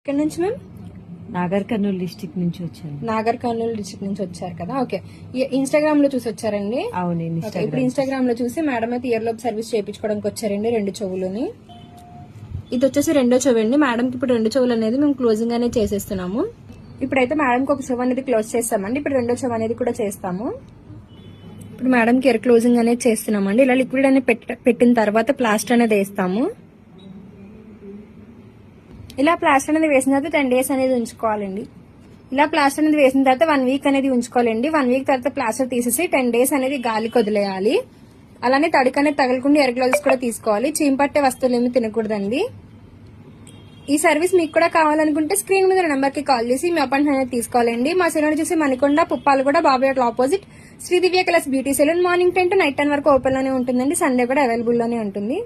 ఇక్కడ నుంచి ma'am Nagar Kurnool district నుంచి వచ్చాను. నాగర్ కర్నూలు డిస్ట్రిక్ట్ నుంచి వచ్చారు కదా. ఓకే, ఇన్స్టాగ్రామ్ లో చూసి వచ్చారండి. అవును, ఓకే, ఇప్పుడు ఇన్స్టాగ్రామ్ లో చూసి మేడం అయితే ఇయర్ లోపు సర్వీస్ చేయించుకోవడానికి వచ్చారండి 2 చెవులని. ఇది వచ్చేసి 2వ చెవి అండి. మేడంకి ఇప్పుడు 2 చెవులు అనేది మేము క్లోజింగ్ అనేది చేసేస్తున్నాము. ఇప్పుడైతే మేడంకి ఒక చెవి అనేది క్లోజ్ చేస్తామండి. ఇప్పుడు 2వ చెవి అనేది కూడా చేస్తాము. ఇప్పుడు మేడంకి ఇయర్ క్లోజింగ్ అనేది చేస్తున్నామండి. ఇలా లిక్విడ్ అనేది పెట్టిన తర్వాత ప్లాస్టర్ అనేది వేస్తాము. ఇలా ప్లాస్టర్ అనేది వేసిన తర్వాత 10 days అనేది ఉంచుకోవాలండి. ఇలా ప్లాస్టర్ అనేది వేసిన తర్వాత 1 week అనేది ఉంచుకోవాలండి. 1 week తర్వాత ప్లాస్టర్ తీసేసి 10 days అనేది గాలికి వదిలేయాలి. అలానే తడికి అనేది తగలకుండా ఎయిర్ గ్లౌజెస్ కూడా తీసుకోవాలి. చీంపట్టే వస్తువులు ఏమి తినకూడదండి. ఈ సర్వీస్ మీకు కూడా కావాలనుకుంటే స్క్రీన్ మీద నెంబర్ కి కాల్ చేసి మీ అపాయింట్మెంట్ అనేది తీసుకోవాలండి. మా సెలూన్ చూసి మణికొండ పుప్పాలు కూడా Babu hotel opposite Sridivya colours beauty salon. Morning 10 to night 10 వరకు ఓపెన్ లోనే ఉంటుందండి. సండే కూడా అవైలబుల్ లోనే ఉంటుంది.